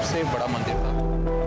सबसे बड़ा मंदिर था।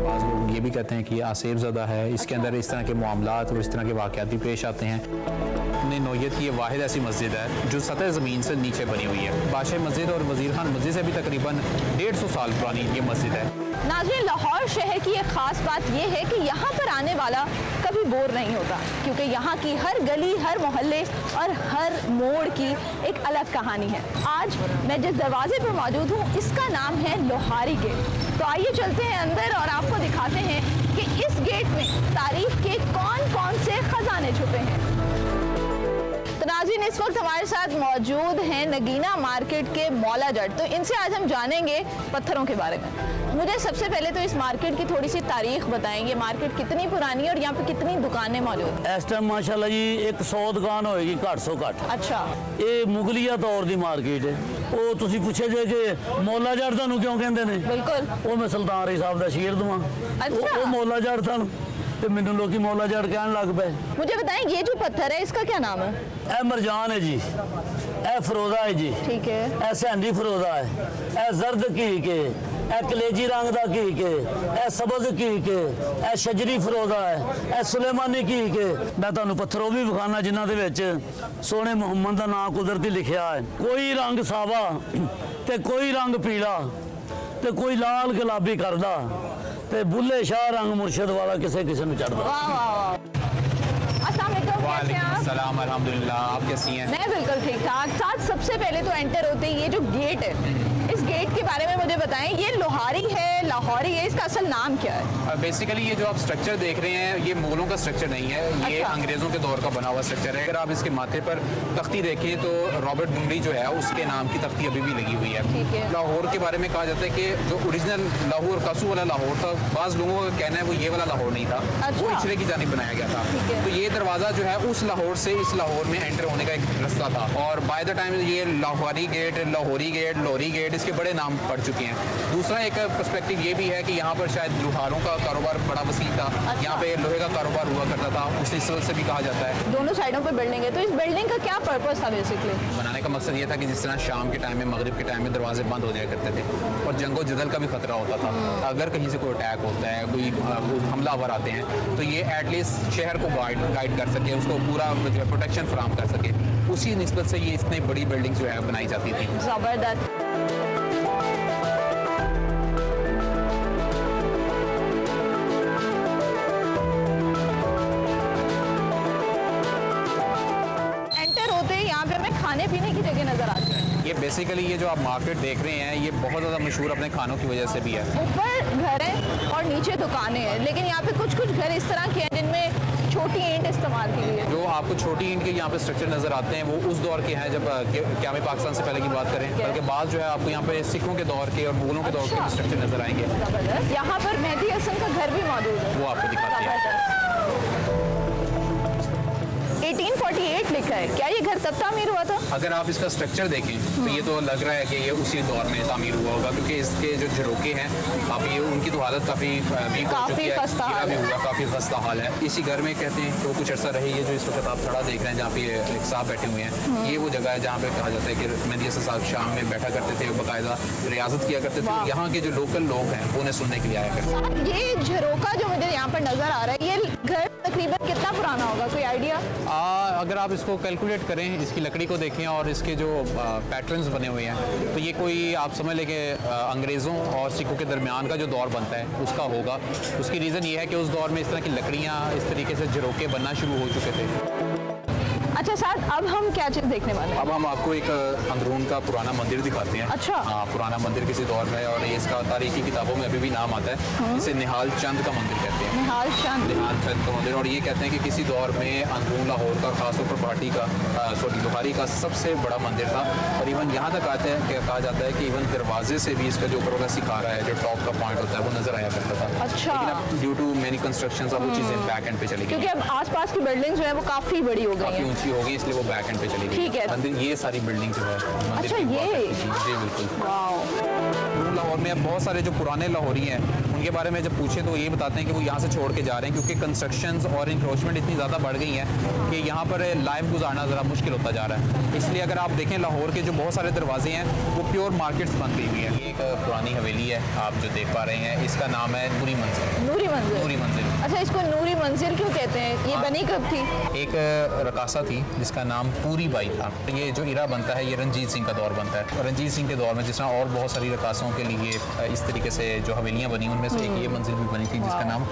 बाज़ लोग ये भी कहते हैं कि ये आसेब ज़दा है, इसके अंदर इस तरह के मामलात और इस तरह के वाक़यात पेश आते हैं। अपनी नौयत की ये वाहिद ऐसी मस्जिद है जो सतह ज़मीन से नीचे बनी हुई है। बादशाह मस्जिद और वज़ीर खान मस्जिद से भी तकरीबन 150 साल पुरानी ये मस्जिद है। नाज़रीन, लाहौर शहर की एक ख़ास बात यह है कि यहाँ पर आने वाला कभी बोर नहीं होता, क्योंकि यहाँ की हर गली, हर मोहल्ले और हर मोड़ की एक अलग कहानी है। आज मैं जिस दरवाजे पर मौजूद हूँ इसका नाम है लोहारी गेट। तो आइए चलते हैं अंदर और आपको दिखाते हैं कि इस गेट में तारीख के कौन कौन से खजाने छुपे हैं। तो नाज़रीन, इस वक्त हमारे साथ मौजूद हैं नगीना मार्केट के मौला जट। तो इनसे आज हम जानेंगे पत्थरों के बारे में। मुझे सबसे पहले तो इस मार्केट की थोड़ी सी तारीख बताएंगे, मार्केट कितनी पुरानी है और यहाँ पे कितनी दुकानें मौजूद हैं? इस टाइम माशाल्लाह जी 100 दुकान होएगी, घट सौ घट। अच्छा, ये मुगलिया दौर की मार्केट है। वो तुसी पूछे जे कि मौला जट तुहानू क्यों कहंदे ने? बिल्कुल, वो मैं सुल्तान रही साहब दा शेर दूँ। अच्छा, वो मौला जट था तो मैनू लोग मौला जट कहने लग पे। मुझे बताएं ये जो पत्थर है इसका क्या नाम है? ए मरजान है जी, ए फरोजा है जी, ठीक है, ए सैंडी फरोजा है, ए जर्द की के, ए कलेजी रंग दा की के, ए सबज की के, ए शजरी फरोजा है, ए सुलेमानी की के। मैं तुहानू पत्थर वो भी विखाना जिन्हां दे विच सोहणे मुहम्मद दा नाम कुदरती लिखिया है। कोई रंग सावा ते कोई रंग पीला ते कोई लाल गुलाबी करदा ते बुल्ले शाह रंग मुर्शद वाला किसे किसे नूं चढ़दा। सलाम, अल्हम्दुलिल्लाह, आप कैसी हैं? मैं बिल्कुल ठीक ठाक। साथ सबसे पहले तो एंटर होते ही ये जो गेट है, इस गेट के बारे में मुझे बताएं, ये लोहारी है, लाहौरी है, इसका असल नाम क्या है? बेसिकली ये जो आप स्ट्रक्चर देख रहे हैं ये मुगलों का स्ट्रक्चर नहीं है, ये अच्छा, अंग्रेज़ों के दौर का बना हुआ स्ट्रक्चर है। अगर आप इसके माथे पर तख्ती देखें तो रॉबर्ट बुमरी जो है उसके नाम की तख्ती अभी भी लगी हुई है। ठीक है। लाहौर के बारे में कहा जाता है कि जो ओरिजिनल लाहौर कसू वाला लाहौर था, बाज़ लोगों का कहना है वो ये वाला लाहौर नहीं था, अच्छा, वो पिछले की जानिब बनाया गया था। तो ये दरवाज़ा जो है उस लाहौर से इस लाहौर में एंटर होने का एक रास्ता था, और बाय द टाइम ये Lahori gate, Lahori gate, Lohri gate, इसके बड़े नाम पड़ चुके हैं। दूसरा एक पर्सपेक्टिव ये भी है कि यहाँ पर शायद लोहारों का कारोबार बड़ा वसी था। अच्छा, यहाँ पे लोहे का कारोबार हुआ करता था, उस हिसाब से भी कहा जाता है। दोनों साइडों पे बिल्डिंग है, तो इस बिल्डिंग का क्या पर्पस था? बेसिकली बनाने का मकसद ये था कि जिस तरह शाम के टाइम में, मगरिब के टाइम में दरवाजे बंद हो जाया करते थे और जंगो जदल का भी खतरा होता था। अगर कहीं से कोई अटैक होता है, कोई हमलावर आते हैं, तो ये एटलीस्ट शहर को गाइड कर सके, उसको पूरा प्रोटेक्शन फराहम कर सके। उसी निस्बत से ये इतनी बड़ी बिल्डिंग जो है बनाई जाती थी। जबरदस्त। खाने पीने की जगह नजर आती है। ये बेसिकली ये जो आप मार्केट देख रहे हैं ये बहुत ज़्यादा मशहूर अपने खानों की वजह से भी है। ऊपर घर है और नीचे दुकानें हैं, लेकिन यहाँ पे कुछ कुछ घर इस तरह के हैं जिनमें छोटी ईंट इस्तेमाल की गई है। जो आपको छोटी ईंट के यहाँ पे स्ट्रक्चर नजर आते हैं वो उस दौर के हैं जब क्या में पाकिस्तान से पहले की बात करें, बल्कि बाद जो है आपको यहाँ पे सिखों के दौर के और मुगलों के दौर के स्ट्रक्चर नजर आएंगे। यहाँ पर मेहदी हसन का घर भी मौजूद है, वो आपको दिखाते हैं। 1848 लिखा है, क्या ये घर तब तामीर हुआ था? अगर आप इसका स्ट्रक्चर देखें तो ये तो लग रहा है कि ये उसी दौर में तामीर हुआ होगा, क्योंकि इसके जो झरोके हैं आप ये उनकी तो हालत काफ़ी खस्ता हाल है, काफ़ी खस्ता हाल है। इसी घर में कहते हैं तो कुछ अर्सा रही है जो इस वक्त आप खड़ा देख रहे हैं जहाँ पे एक साहब बैठे हुए हैं, ये वो जगह है जहाँ पे कहा जाता है कि मेहदी हसन साहब शाम में बैठा करते थे, बाकायदा रियाजत किया करते थे। यहाँ के जो लोकल लोग हैं वो उन्हें सुनने के लिए आया करते थे। ये झरोका जो मुझे यहाँ पर नजर आ रहा है, ये घर तकरीबन कितना पुराना होगा, कोई आइडिया? अगर आप इसको कैलकुलेट करें, इसकी लकड़ी को देखें और इसके जो पैटर्न्स बने हुए हैं, तो ये कोई आप समझ लें कि अंग्रेज़ों और सिखों के दरमियान का जो दौर बनता है उसका होगा। उसकी रीज़न ये है कि उस दौर में इस तरह की लकड़ियाँ इस तरीके से झरोके बनना शुरू हो चुके थे। अच्छा साहब, अब हम क्या चीज़ देखने वाले हैं? अब हम आपको एक अंदरून का पुराना मंदिर दिखाते हैं। अच्छा, हाँ, पुराना मंदिर किसी दौर में, और ये इसका तारीखी किताबों में अभी भी नाम आता है। इसे निहाल चंद का मंदिर कहते हैं। निहाल चंद का मंदिर। और ये कहते हैं कि किसी दौर में अंदरून लाहौर का, खासतौर पर भाटी का, लोहारी का सबसे बड़ा मंदिर था। और इवन यहाँ तक आते हैं कि कहा जाता है कि इवन दरवाजे से भी इसका जो ऊपर वाला सिकारा है, जो टॉप का पॉइंट होता है, वो नजर आया करता था। अच्छा, ड्यू टू मेनी कंस्ट्रक्शंस अब वो चीज़ें बैक एंड पे चली गई, क्योंकि अब आसपास की बिल्डिंग जो है वो काफी बड़ी हो गई काफी ऊंची हो गई, इसलिए वो बैक एंड पे चली गई। ठीक है, मंदिर ये सारी बिल्डिंग जो है अच्छा ये जी बिल्कुल। लाहौर में अब बहुत सारे जो पुराने लाहौरी हैं उनके बारे में जब पूछे तो ये बताते हैं कि वो यहाँ से छोड़ के जा रहे हैं क्योंकि कंस्ट्रक्शंस और इंक्रोचमेंट इतनी ज़्यादा बढ़ गई हैं कि यहाँ पर लाइफ गुजारना ज़रा मुश्किल होता जा रहा है। इसलिए अगर आप देखें लाहौर के जो बहुत सारे दरवाजे हैं वो प्योर मार्केट्स बन गई हुई हैं। एक पुरानी हवेली है आप जो देख पा रहे हैं, इसका नाम है नूरी मंजिल। नूरी मंजिल? नूरी मंजिल। अच्छा, इसको नूरी मंजिल क्यों कहते हैं? ये बनी कब थी? एक रकासा थी जिसका नाम पूरी बाई था। ये जो इरा बनता है ये रंजीत सिंह का दौर बनता है। रंजीत सिंह के दौर में जिस तरह और बहुत सारी रकासों के लिए इस तरीके से जो हवेलियाँ बनी उनमें से एक ये मंजिल भी बनी थी जिसका नाम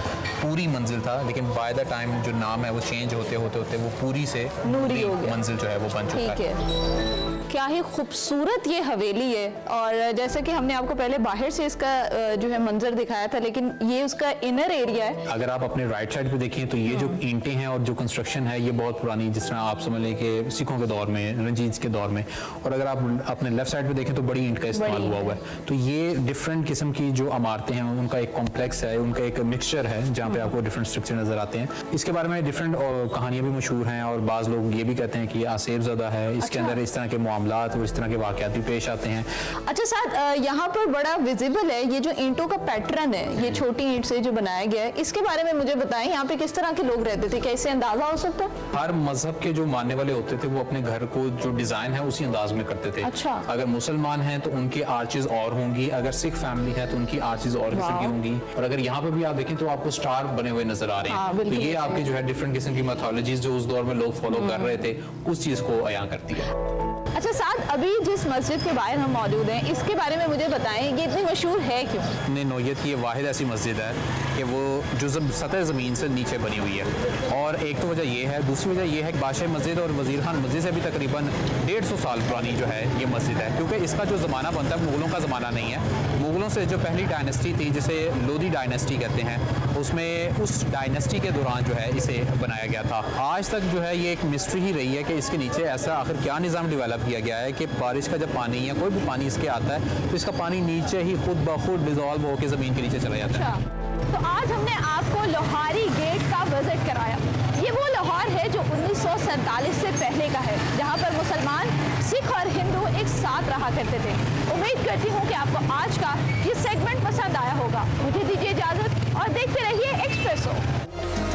पूरी मंजिल था। लेकिन बाय द टाइम जो नाम है वो चेंज होते होते वो पूरी से नूरी मंजिल जो है वो बन चुका है। क्या ही खूबसूरत ये हवेली है। और जैसे कि हमने आपको पहले बाहर से इसका जो है मंजर दिखाया था, लेकिन ये उसका इनर एरिया है। अगर आप अपने राइट साइड पे देखें तो ये जो ईंटें हैं और जो कंस्ट्रक्शन है ये बहुत पुरानी, जिस तरह आप समझ लें कि सिखों के दौर में, रंजीत के दौर में। और अगर आप अपने लेफ्ट साइड पे देखें तो बड़ी ईंट का इस्तेमाल हुआ है। तो ये डिफरेंट किस्म की जो इमारतें हैं उनका एक कॉम्प्लेक्स है, उनका एक मिक्सचर है जहाँ पे आपको डिफरेंट स्ट्रक्चर नजर आते हैं। इसके बारे में डिफरेंट कहानियाँ भी मशहूर हैं और बाज़ लोग ये भी कहते हैं कि आसेब ज़्यादा है, इसके अंदर इस तरह के मामलात और इस तरह के वाक़यात भी पेश आते हैं। अच्छा साथ यहाँ पर बड़ा विजिबल है ये जो ईंटों का पैटर्न है, ये छोटी ईंट से जो बनाया गया है, इसके बारे में मुझे बताएं। यहाँ पे किस तरह के लोग रहते थे, क्या इससे अंदाजा हो सकता है? हर मजहब के जो मानने वाले होते थे वो अपने घर को जो डिजाइन है उसी अंदाज में करते थे। अच्छा। अगर मुसलमान हैं तो उनकी आर्चेज और होंगी, अगर सिख फैमिली है तो उनकी आर्चेज और किस्म की होंगी। और अगर यहाँ पे भी आप देखें तो आपको स्टार बने हुए नजर आ रहे हैं। तो ये आपके जो है डिफरेंट किस्म की मैथोलॉजीज जो उस दौर में लोग फॉलो कर रहे थे उस चीज को अयां करती है। अच्छा साथ अभी जिस मस्जिद के बाहर हम मौजूद हैं इसके बारे में मुझे बताएं, ये इतनी मशहूर है क्यों? अपने नौयत की ये वाहिद ऐसी मस्जिद है कि वो जो सतह ज़मीन से नीचे बनी हुई है। और एक तो वजह ये है, दूसरी वजह ये है कि बादशाह मस्जिद और वज़ीर खान मस्जिद से भी तकरीबन 150 साल पुरानी जो है ये मस्जिद है। क्योंकि इसका जो ज़माना बनता है मुग़लों का ज़माना नहीं है। मुग़लों से जो पहली डायनेस्टी थी जिसे लोधी डायनेस्टी कहते हैं, उसमें उस डायनेस्टी के दौरान जो है इसे बनाया गया था। आज तक जो है ये एक मिस्ट्री ही रही है कि इसके नीचे ऐसा आखिर क्या निज़ाम डेवलप किया गया है कि बारिश का जब पानी या कोई भी पानी इसके आता है तो इसका पानी नीचे ही खुद ब खुद डिजॉल्व होकर ज़मीन के नीचे चला जाता है। तो आज हमने आपको लोहारी गेट का विजिट कराया। ये वो लाहौर है जो 1947 से पहले का है, जहाँ पर मुसलमान, सिख और हिंदू एक साथ रहा करते थे। उम्मीद करती हूँ कि आपको आज का ये सेगमेंट पसंद आया होगा। मुझे दीजिए इजाज़त और देखते रहिए एक्सप्रेसो।